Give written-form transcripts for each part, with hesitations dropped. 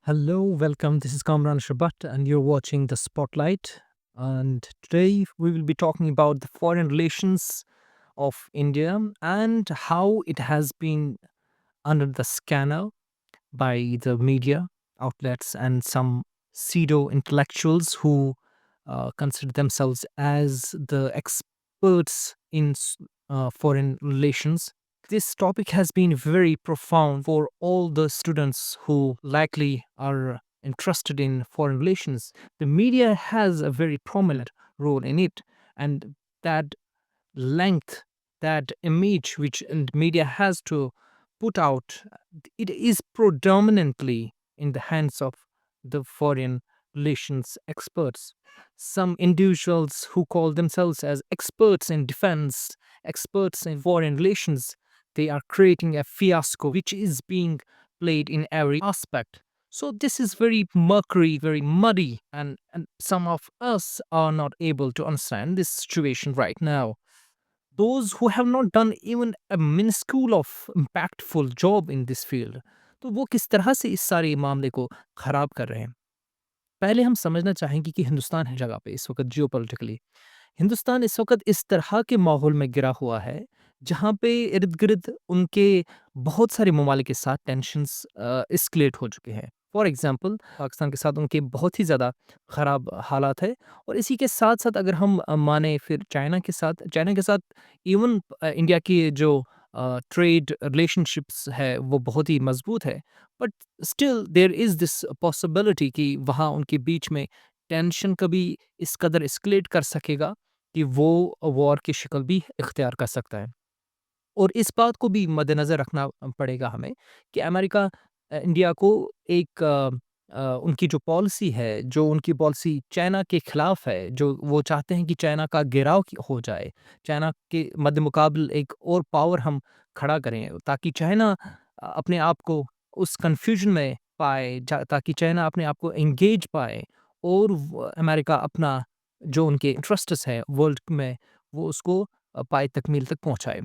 Hello, welcome. This is Kamran Shabat, and you're watching The Spotlight. And today we will be talking about the foreign relations of India and how it has been under the scanner by the media outlets and some pseudo intellectuals who consider themselves as the experts in foreign relations. This topic has been very profound for all the students who likely are interested in foreign relations. The media has a very prominent role in it, and that length, that image which media has to put out, it is predominantly in the hands of the foreign relations experts. Some individuals who call themselves as experts in defense, experts in foreign relations, they are creating a fiasco which is being played in every aspect. So this is very murky, very muddy, and some of us are not able to understand this situation right now. Those who have not done even a minuscule of impactful job in this field, तो वो किस तरह से इस सारे मामले को खराब कर रहे हैं। पहले हम समझना चाहेंगे कि हिंदुस्तान है जगह पे इस वक्त जियोपॉलिटिकली, हिंदुस्तान इस वक्त इस तरह के माहौल में गिरा हुआ है जहाँ पे इर्द गिर्द उनके बहुत सारे ममालिक के साथ टेंशन्स एस्केलेट हो चुके हैं। फॉर एग्जांपल पाकिस्तान के साथ उनके बहुत ही ज़्यादा ख़राब हालात है, और इसी के साथ साथ अगर हम माने फिर चाइना के साथ इवन इंडिया की जो ट्रेड रिलेशनशिप्स है वो बहुत ही मजबूत है, but still there is this possibility कि वहाँ उनके बीच में टेंशन कभी इस कदर एस्केलेट कर सकेगा कि वो वॉर की शक्ल भी इख्तियार कर सकता है। और इस बात को भी मद्देनज़र रखना पड़ेगा हमें कि अमेरिका इंडिया को एक उनकी जो पॉलिसी है, जो उनकी पॉलिसी चाइना के खिलाफ है, जो वो चाहते हैं कि चाइना का घेराव हो जाए, चाइना के मद्दे मुकाबल एक और पावर हम खड़ा करें ताकि चाइना अपने आप को उस कन्फ्यूजन में पाए, ताकि चाइना अपने आप को एंगेज पाए, और अमेरिका अपना जो उनके इंटरेस्ट्स है वर्ल्ड में वो उसको पाए तकमील तक पहुंचाए।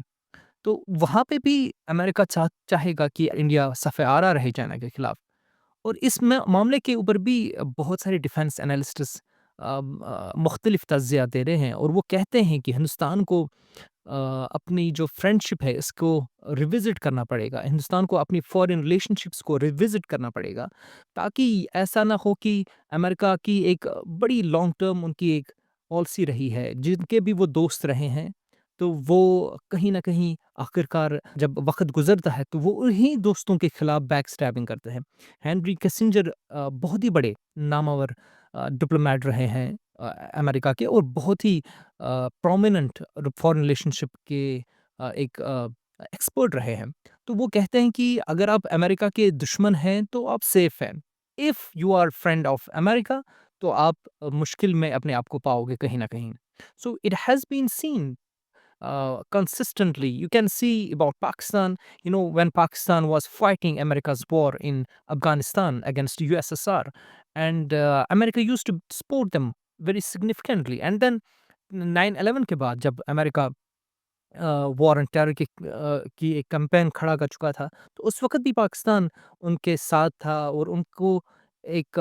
तो वहाँ पे भी अमेरिका चाहेगा कि इंडिया सफ़े आरा रहे चाइना के खिलाफ। और इस मामले के ऊपर भी बहुत सारे डिफेंस एनालिस्ट्स मुख्तलिफ तज्ज़िया दे रहे हैं, और वो कहते हैं कि हिंदुस्तान को अपनी जो फ्रेंडशिप है इसको रिविज़िट करना पड़ेगा। हिंदुस्तान को अपनी फ़ॉरेन रिलेशनशिप्स को रिविज़िट करना पड़ेगा, ताकि ऐसा ना हो कि अमेरिका की एक बड़ी लॉन्ग टर्म उनकी एक पॉलिसी रही है, जिनके भी वो दोस्त रहे हैं, तो वो कहीं न कहीं आखिरकार जब वक़्त गुज़रता है, तो वो उन्हीं दोस्तों के खिलाफ बैक स्टैबिंग करते हैं। हेनरी किसिंजर बहुत ही बड़े नामवर डिप्लोमेट रहे हैं अमेरिका के, और बहुत ही प्रोमिनेंट फॉरेन रिलेशनशिप के एक एक्सपर्ट रहे हैं। तो वो कहते हैं कि अगर आप अमेरिका के दुश्मन हैं, तो आप सेफ हैं। If you are friend of America, तो आप मुश्किल में अपने आप को पाओगे कहीं न कहीं। So it has been seen consistently. You can see about Pakistan, when Pakistan was fighting America's war in Afghanistan against USSR, and America used to support them very significantly. And then 9/11 के बाद जब America war on terror की एक campaign खड़ा कर चुका था, तो उस वक़्त भी पाकिस्तान उनके साथ था, और उनको एक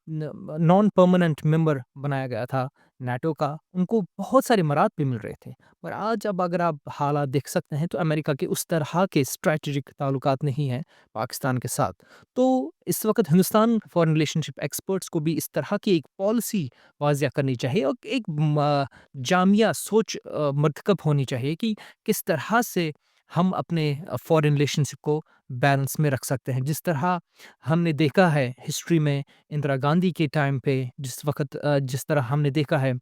नॉन परमानेंट मेंबर बनाया गया था नाटो का। उनको बहुत सारे मराद भी मिल रहे थे। पर आज अब अगर आप हालात देख सकते हैं, तो अमेरिका के उस तरह के स्ट्रैटेजिक ताल्लुकात नहीं हैं पाकिस्तान के साथ। तो इस वक़्त हिंदुस्तान फॉरेन रिलेशनशिप एक्सपर्ट्स को भी इस तरह की एक पॉलिसी वाज़िया करनी चाहिए, और एक जामिया सोच मरतकब होनी चाहिए कि किस तरह से हम अपने फॉरेन रिलेशनशिप को बैलेंस में रख सकते हैं। जिस तरह हमने देखा है हिस्ट्री में इंदिरा गांधी के टाइम पे, जिस तरह हमने देखा है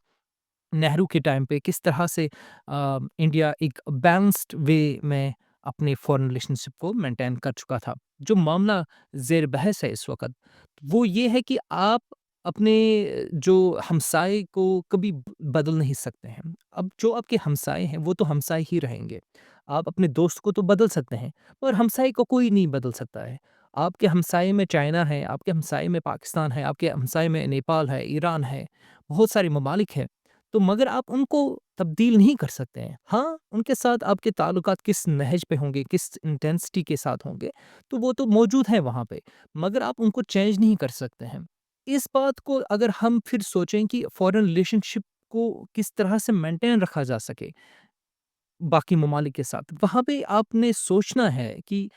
नेहरू के टाइम पे, किस तरह से इंडिया एक बैलेंस्ड वे में अपने फॉरेन रिलेशनशिप को मेंटेन कर चुका था। जो मामला ज़ेर बहस है इस वक़्त, वो ये है कि आप अपने जो हमसाए को कभी बदल नहीं सकते हैं। अब जो आपके हमसाए हैं, वो तो हमसाए ही रहेंगे। आप अपने दोस्त को तो बदल सकते हैं, पर हमसाए को कोई नहीं बदल सकता है। आपके हमसाए में चाइना है, आपके हमसाए में पाकिस्तान है, आपके हमसाए में नेपाल है, ईरान है, बहुत सारे ममालिक हैं। तो मगर आप उनको तब्दील नहीं कर सकते हैं। हाँ, उनके साथ आपके ताल्लुकात किस नहज पे होंगे, किस इंटेंसिटी के साथ होंगे, तो वो तो मौजूद हैं वहाँ पे, मगर आप उनको चेंज नहीं कर सकते हैं। इस बात को अगर हम फिर सोचें कि फ़ॉरेन रिलेशनशिप को किस तरह से मेंटेन रखा जा सके बाकी ममालिक के साथ, वहाँ पे आपने सोचना है कि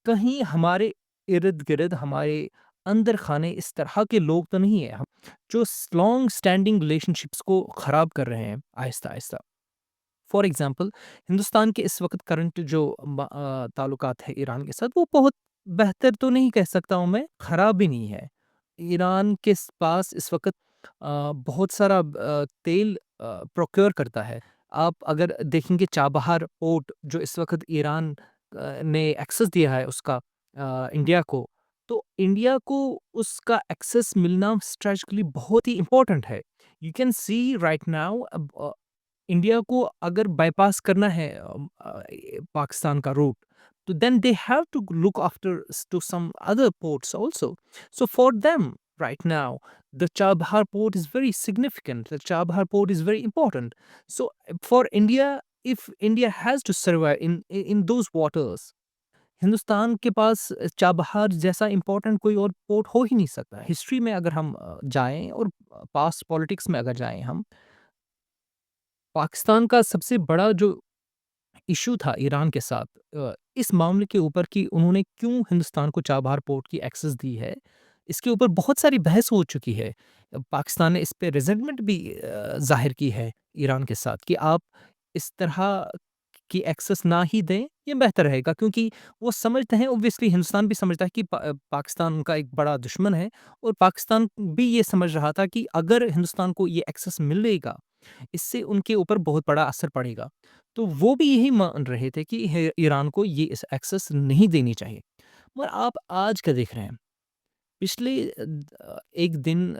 कहीं हमारे इर्द-गिर्द, हमारे अंदर खाने इस तरह के लोग तो नहीं हैं, हम जो लॉन्ग स्टैंडिंग रिलेशनशिप्स को ख़राब कर रहे हैं आहिस्ता-आहिस्ता। फॉर एग्ज़ाम्पल, हिंदुस्तान के इस वक़्त करंट जो ताल्लुकात है ईरान के साथ, वो बहुत बेहतर तो नहीं कह सकता हूँ मैं, ख़राब भी नहीं है। ईरान के पास इस वक़्त बहुत सारा तेल प्रोक्योर करता है। आप अगर देखेंगे चाबहार पोर्ट जो इस वक़्त ईरान ने एक्सेस दिया है उसका इंडिया को, तो इंडिया को उसका एक्सेस मिलना स्ट्रेटेजिकली बहुत ही इम्पोर्टेंट है। You can see right now India को अगर बायपास करना है पाकिस्तान का रूट, तो then they have to look after to some other ports also. So for them right now, the Chabahar port is very significant. The Chabahar port is very important. So for India, if India has to survive in those waters, Hindustan के पास Chabahar जैसा important कोई और port हो ही नहीं सकता। History में अगर हम जाएँ और पास्ट पॉलिटिक्स में अगर जाएँ हम, पाकिस्तान का सबसे बड़ा जो इश्यू था ईरान के साथ इस मामले के ऊपर कि उन्होंने क्यों हिंदुस्तान को चाबहार पोर्ट की एक्सेस दी है, इसके ऊपर बहुत सारी बहस हो चुकी है। पाकिस्तान ने इस पे रिज़ेंटमेंट भी ज़ाहिर की है ईरान के साथ कि आप इस तरह की एक्सेस ना ही दें, ये बेहतर रहेगा क्योंकि वो समझते हैं ऑब्वियसली हिंदुस्तान भी समझता है कि पाकिस्तान उनका एक बड़ा दुश्मन है और पाकिस्तान भी ये समझ रहा था कि अगर हिंदुस्तान को ये एक्सेस मिलेगा, इससे उनके ऊपर बहुत बड़ा असर पड़ेगा। तो वो भी यही मान रहे थे कि ईरान को ये इस एक्सेस नहीं देनी चाहिए। मगर आप आज क्या देख रहे हैं? पिछले एक दिन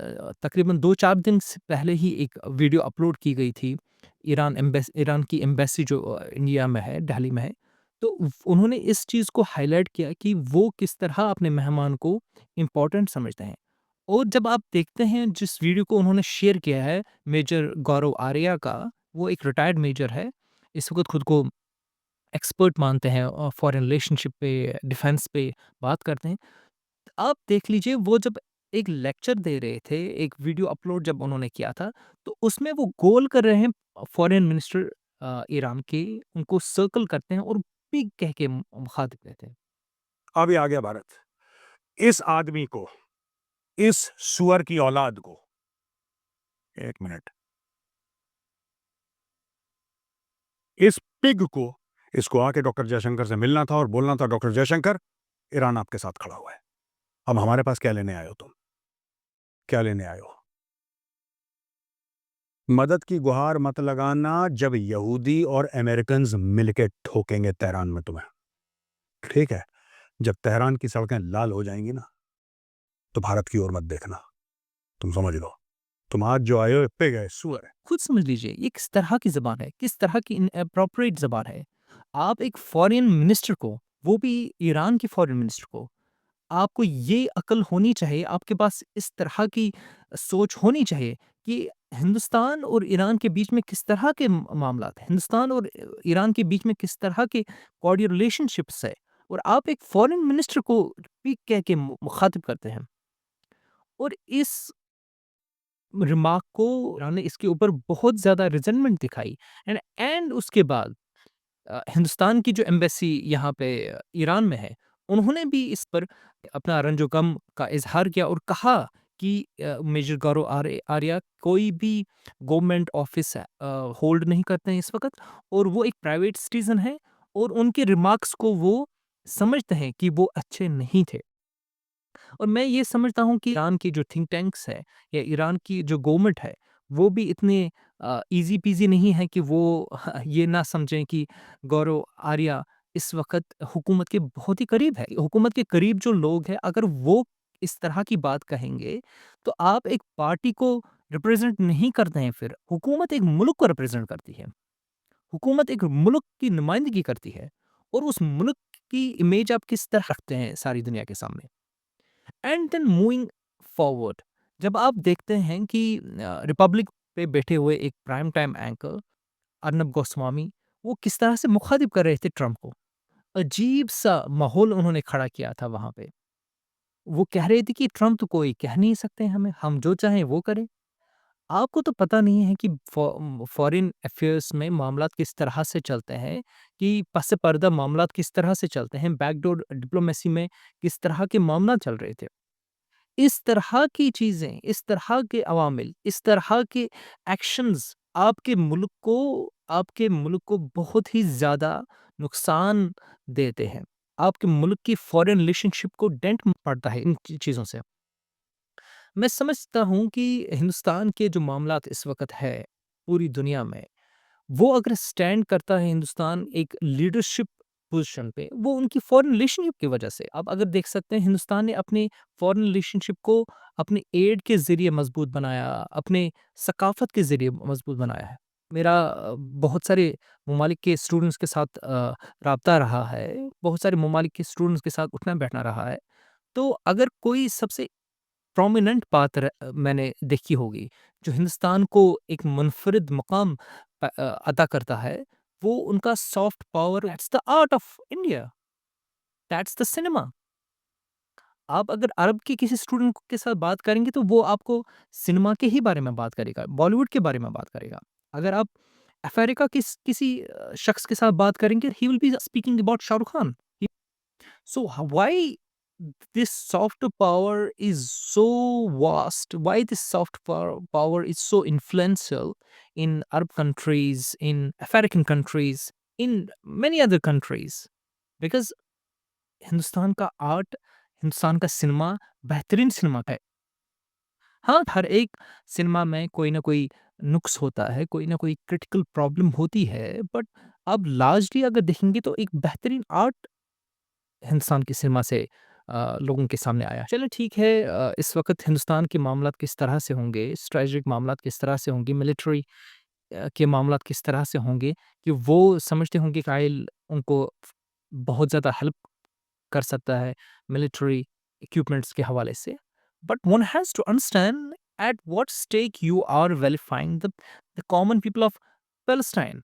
तकरीबन 2-4 दिन से पहले ही एक वीडियो अपलोड की गई थी। ईरान की एम्बेसी जो इंडिया में है, दिल्ली में है। तो उन्होंने इस चीज़ को हाइलाइट किया कि वो किस तरह अपने मेहमान को इम्पोर्टेंट समझते हैं। और जब आप देखते हैं जिस वीडियो को उन्होंने शेयर किया है मेजर गौरव आर्या का, वो एक रिटायर्ड मेजर है। इस वक़्त खुद को एक्सपर्ट मानते हैं फॉरेन रिलेशनशिप पे, डिफेंस पे बात करते हैं। आप देख लीजिए वो जब एक लेक्चर दे रहे थे, एक वीडियो अपलोड जब उन्होंने किया था, तो उसमें वो गोल कर रहे हैं फॉरेन मिनिस्टर ईरान के, उनको सर्कल करते हैं और बिग कह के मुखातिब कहते हैं। अब ये आ गया भारत। इस आदमी को, इस सुअर की औलाद को, एक मिनट, इस पिग को, इसको आके डॉक्टर जयशंकर से मिलना था और बोलना था डॉक्टर जयशंकर, ईरान आपके साथ खड़ा हुआ है। अब हमारे पास क्या लेने आए हो तुम? क्या लेने आए हो? मदद की गुहार मत लगाना जब यहूदी और अमेरिकन्स मिलके ठोकेंगे तेहरान में तुम्हें। ठीक है? जब तेहरान की सड़कें लाल हो जाएंगी ना, तो भारत की ओर मत देखना। तुम समझ लो, तुम आज जो आए हो पिग है, सुअर है। खुद समझ लीजिए ये किस तरह की ज़बान है, किस तरह की इनएप्रोप्रिएट ज़बान है। आप एक फॉरेन मिनिस्टर को, वो भी ईरान के फॉरेन मिनिस्टर को, आपको ये अक्ल होनी चाहिए, आपके पास इस तरह की सोच होनी चाहिए कि हिंदुस्तान और ईरान के बीच में किस तरह के मामलात हैं, हिंदुस्तान और ईरान के बीच में किस तरह के कॉर्डियल रिलेशनशिप्स है और आप एक फॉरेन मिनिस्टर को भी कह के मुखातिब करते हैं और इस रिमार्क को ईरान ने इसके ऊपर बहुत ज़्यादा रिजेंटमेंट दिखाई एंड उसके बाद हिंदुस्तान की जो एम्बेसी यहाँ पे ईरान में है, उन्होंने भी इस पर अपना रंजो-गम का इज़हार किया और कहा कि मेजर गौरव आर्या कोई भी गवर्नमेंट ऑफ़िस होल्ड नहीं करते हैं इस वक़्त और वो एक प्राइवेट सिटिज़न हैं और उनके रिमार्क्स को वो समझते हैं कि वो अच्छे नहीं थे। और मैं ये समझता हूँ कि ईरान की जो थिंक टैंक्स है या ईरान की जो गवर्नमेंट है, वो भी इतने ईज़ी पीज़ी नहीं है कि वो ये ना समझें कि गौरव आर्या इस वक़्त हुकूमत के बहुत ही करीब है। हुकूमत के करीब जो लोग हैं, अगर वो इस तरह की बात कहेंगे, तो आप एक पार्टी को रिप्रेज़ेंट नहीं करते हैं फिर, हुकूमत एक मुल्क को रिप्रेज़ेंट करती है। हुकूमत एक मुल्क की नुमाइंदगी करती है और उस मुल्क की इमेज आप किस तरह रखते हैं सारी दुनिया के सामने। एंड देन मूविंग फॉरवर्ड जब आप देखते हैं कि रिपब्लिक पे बैठे हुए एक prime time anchor Arnab Goswami, वो किस तरह से मुखातिब कर रहे थे ट्रंप को। अजीब-सा माहौल उन्होंने खड़ा किया था वहाँ पे। वो कह रहे थे कि ट्रंप तो कोई कह नहीं सकते हमें, हम जो चाहें वो करें। आपको तो पता नहीं है कि फॉरेन अफेयर्स में मामलात किस तरह से चलते हैं, कि पस पर्दा मामलात किस तरह से चलते हैं, बैकडोर डिप्लोमेसी में किस तरह के मामला चल रहे थे। इस तरह की चीज़ें, इस तरह के अवामिल, इस तरह के एक्शंस आपके मुल्क को बहुत ही ज़्यादा नुकसान देते हैं। आपके मुल्क की फॉरेन रिलेशनशिप को डेंट पड़ता है इन चीज़ों से। मैं समझता हूँ कि हिंदुस्तान के जो मामलात इस वक़्त है, पूरी दुनिया में, वो अगर स्टैंड करता है हिंदुस्तान एक लीडरशिप पोज़ीशन पे, वो उनकी फ़ॉरेन रिलेशनशिप की वजह से। आप अगर देख सकते हैं हिंदुस्तान ने अपनी फ़ॉरेन रिलेशनशिप को अपने एड के ज़रिए मज़बूत बनाया, अपने सकाफ़त के ज़रिए मज़बूत बनाया है। मेरा बहुत सारे ममालिक के स्टूडेंट्स के साथ राब्ता रहा है, बहुत सारे ममालिक के स्टूडेंट्स के साथ उठना-बैठना रहा है। तो अगर कोई सबसे प्रोमिनेंट बात मैंने देखी होगी, जो हिंदुस्तान को एक मुनफ़रिद मकाम अता करता है, वो उनका soft power, that's the art of India, that's the cinema. आप अगर अरब के किसी स्टूडेंट के साथ बात करेंगे, तो वो आपको सिनेमा के ही बारे में बात करेगा, बॉलीवुड के बारे में बात करेगा। अगर आप अफ्रीका के किसी शख्स के साथ बात करेंगे, he will be speaking about Shahrukh Khan. So why this soft power is so vast? Why this power is so influential in Arab countries, in African countries, in many other countries? Because Hindustan का art, Hindustan का cinema बेहतरीन cinema है। हाँ, हर एक cinema में कोई ना कोई नुक्स होता है, कोई ना कोई क्रिटिकल प्रॉब्लम होती है, बट आप लार्जली अगर देखेंगे तो एक बेहतरीन आर्ट हिंदुस्तान की सिनेमा से लोगों के सामने आया। चलिए ठीक है, इस वक़्त हिंदुस्तान के मामलात किस तरह से होंगे, स्ट्रैटेजिक मामलात किस तरह से होंगे, मिलिट्री के मामलात किस तरह से होंगे, कि वो समझते होंगे कि आइल उनको बहुत ज़्यादा हेल्प कर सकता है मिलिट्री इक्विपमेंट्स के हवाले से। But one has to understand at what stake you are vilifying the common people of Palestine.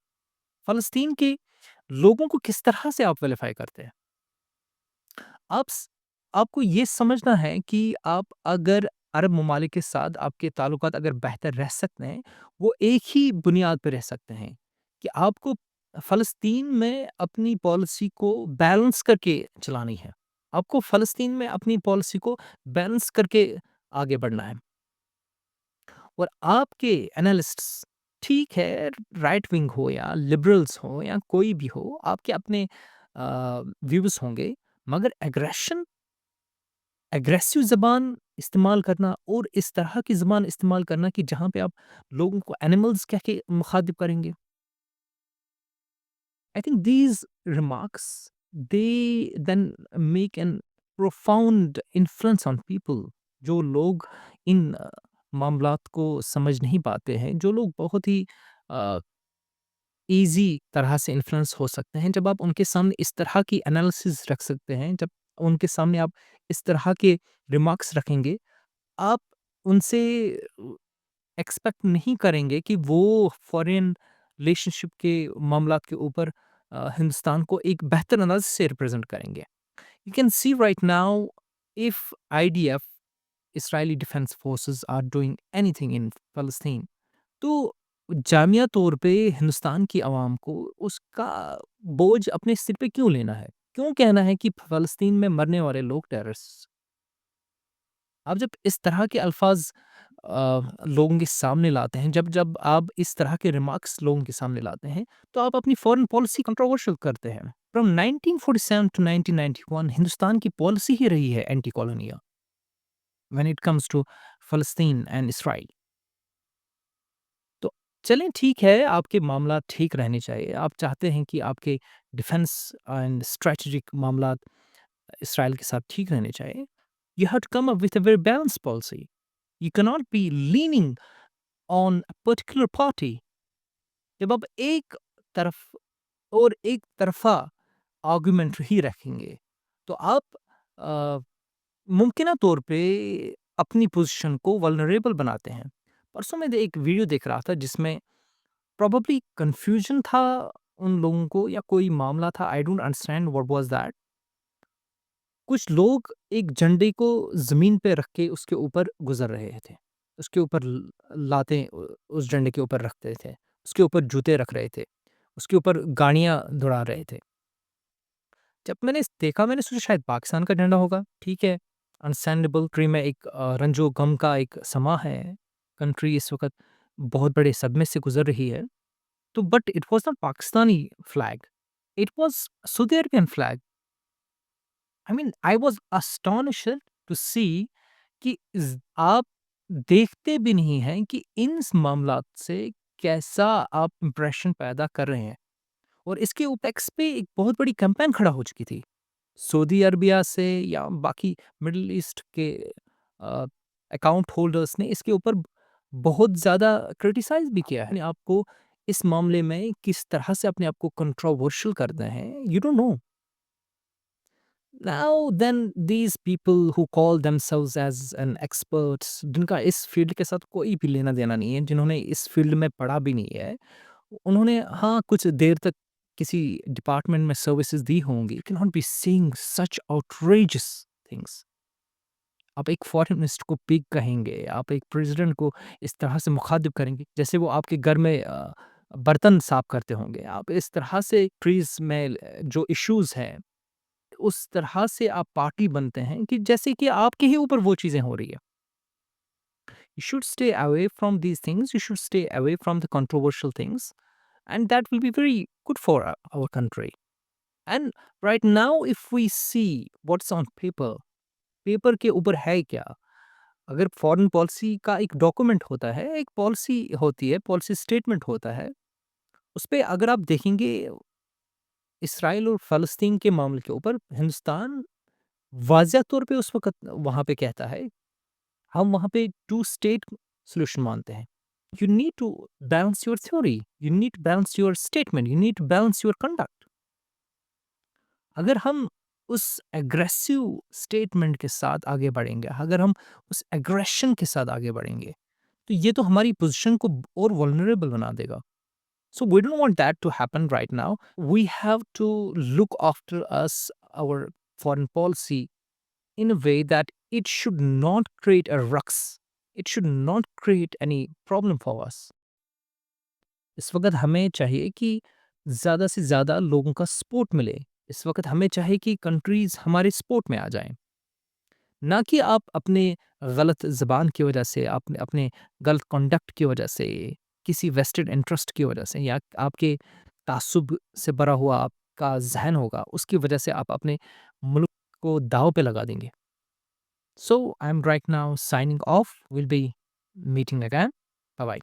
फ़लस्तीन के लोगों को किस तरह से आप वेलिफ़ाई करते हैं? आप स आपको ये समझना है कि आप अगर अरब ममालिक के साथ आपके ताल्लुकात अगर बेहतर रह सकते हैं, वो एक ही बुनियाद पे रह सकते हैं, कि आपको फ़लस्तीन में अपनी पॉलिसी को बैलेंस करके चलानी है। आपको फ़लस्तीन में अपनी पॉलिसी को बैलेंस करके आगे बढ़ना है। और आपके एनालिस्ट्स, ठीक है, राइट विंग हो या लिबरल्स हो या कोई भी हो, आपके अपने व्यूज़ होंगे, मगर एग्रेसिव ज़बान इस्तेमाल करना और इस तरह की ज़बान इस्तेमाल करना कि जहाँ पे आप लोगों को एनिमल्स कह के मुखातिब करेंगे। I think these remarks, they then make an profound influence on people. जो लोग इन मामलात को समझ नहीं पाते हैं, जो लोग बहुत ही अ, ईज़ी तरह से इन्फ्लुएंस हो सकते हैं, जब आप उनके सामने इस तरह की एनालिसिस रख सकते हैं, जब उनके सामने आप इस तरह के रिमार्क्स रखेंगे, आप उनसे एक्सपेक्ट नहीं करेंगे कि वो फॉरेन रिलेशनशिप के मामलात के ऊपर हिंदुस्तान को एक बेहतर अंदाज से रिप्रेजेंट करेंगे। You can see right now, if IDF, Israeli defence forces are doing anything in फ़लस्तीन, तो जामिया तौर पे हिंदुस्तान की आवाम को उसका बोझ अपने सिर पे क्यों लेना है? क्यों कहना है कि फ़लस्तीन में मरने वाले लोग टेररिस्ट? आप जब इस तरह के अल्फाज लोगों के सामने लाते हैं, जब जब आप इस तरह के रिमार्क्स लोगों के सामने लाते हैं, तो आप अपनी फॉरेन पॉलिसी कंट्रोवर्शियल करते हैं। फ्रॉम 1947 टू 1991 हिंदुस्तान की पॉलिसी ही रही है anti colonial when it comes to फ़लस्तीन एंड इसराइल। तो चलें ठीक है, आपके मामला ठीक रहने चाहिए। आप चाहते हैं कि आपके डिफेंस एंड स्ट्रैटेजिक मामलात इसराइल के साथ ठीक रहने चाहिए। You have to come up with a very balanced policy. You cannot be leaning on a particular party. जब आप एक तरफ और एक तरफ़ा आर्गुमेंट ही रखेंगे, तो आप मुमकिना तौर पे अपनी पोज़ीशन को वल्नरेबल बनाते हैं। परसों मैं एक वीडियो देख रहा था जिसमें प्रोबेबली कन्फ्यूजन था उन लोगों को या कोई मामला था, I don't understand what was that. कुछ लोग एक झंडे को ज़मीन पे रख के उसके ऊपर गुज़र रहे थे। उसके ऊपर ल लातें उस झंडे के ऊपर रखते थे। उसके ऊपर जूते रख रहे थे। उसके ऊपर गाड़ियाँ दौड़ा रहे थे। जब मैंने देखा मैंने सोचा शायद पाकिस्तान का झंडा होगा, ठीक है। अंडरस्टैंडेबल कंट्री में एक रंजो-गम का एक समा है। कंट्री इस वक़्त बहुत बड़े सदमे से गुज़र रही है। तो but it was not Pakistani flag, it was Saudi Arabian flag. I mean I was astonished to see कि आप देखते भी नहीं हैं कि इन मामलात से कैसा आप इंप्रेशन पैदा कर रहे हैं। और इसके एक्स पे एक बहुत बड़ी कैंपेन खड़ा हो चुकी थी। सऊदी अरबिया से या बाकी मिडल ईस्ट के अ, अकाउंट होल्डर्स ने इसके ऊपर बहुत ज़्यादा क्रिटिसाइज़ भी किया है। आपको इस मामले में किस तरह से अपने आप को कंट्रोवर्शियल करते हैं, you don't know. Now then these people who call themselves as an experts जिनका इस फ़ील्ड के साथ कोई भी लेना-देना नहीं है, जिन्होंने इस फ़ील्ड में पढ़ा भी नहीं है, उन्होंने हाँ, कुछ देर तक किसी डिपार्टमेंट में सर्विसेज़ दी होंगी, you can not be saying such outrageous things. आप एक फॉरेन मिनिस्टर को पिग कहेंगे, आप एक प्रेज़िडेंट को इस तरह से मुखातिब करेंगे, जैसे वो आपके घर में बर्तन साफ़ करते होंगे। आप इस तरह से ट्रीज़ में जो इश्यूज़ हैं, उस तरह से आप पार्टी बनते हैं कि जैसे कि आपके ही ऊपर वो चीज़ें हो रही है। You should stay away from these things, you should stay away from the controversial things, and that will be very good for our country. And right now, if we see what's on paper, paper के ऊपर है क्या? अगर foreign policy का एक document होता है, एक पॉलिसी होती है, पॉलिसी स्टेटमेंट होता है, उसपे अगर आप देखेंगे इसराइल और फ़लस्तीन के मामले के ऊपर हिंदुस्तान वाज़िह तौर पे उस वक़्त वहाँ पे कहता है, हम वहाँ पे टू स्टेट सॉल्यूशन मानते हैं। You need to balance your theory, you need to balance your statement, you need to balance your conduct. अगर हम उस एग्रेसिव स्टेटमेंट के साथ आगे बढ़ेंगे, अगर हम उस एग्रेशन के साथ आगे बढ़ेंगे, तो ये तो हमारी पोज़ीशन को और वल्नरेबल बना देगा। So we don't want that to happen right now. We have to look after us, our foreign policy in a way that it should not create a ruckus. It should not create any problem for us. इस वक़्त हमें चाहिए कि ज़्यादा से ज़्यादा लोगों का सपोर्ट मिले। इस वक़्त हमें चाहिए कि कंट्रीज़ हमारे सपोर्ट में आ जाएँ। ना कि आप अपने गलत ज़बान की वजह से, अपने अपने गलत कंडक्ट की वजह से, किसी वेस्टेड इंटरेस्ट की वजह से या आपके ताज्जुब से भरा हुआ आपका ज़हन होगा, उसकी वजह से आप अपने मुल्क को दाँव पे लगा देंगे। So I am right now signing off, will be meeting again. Bye bye.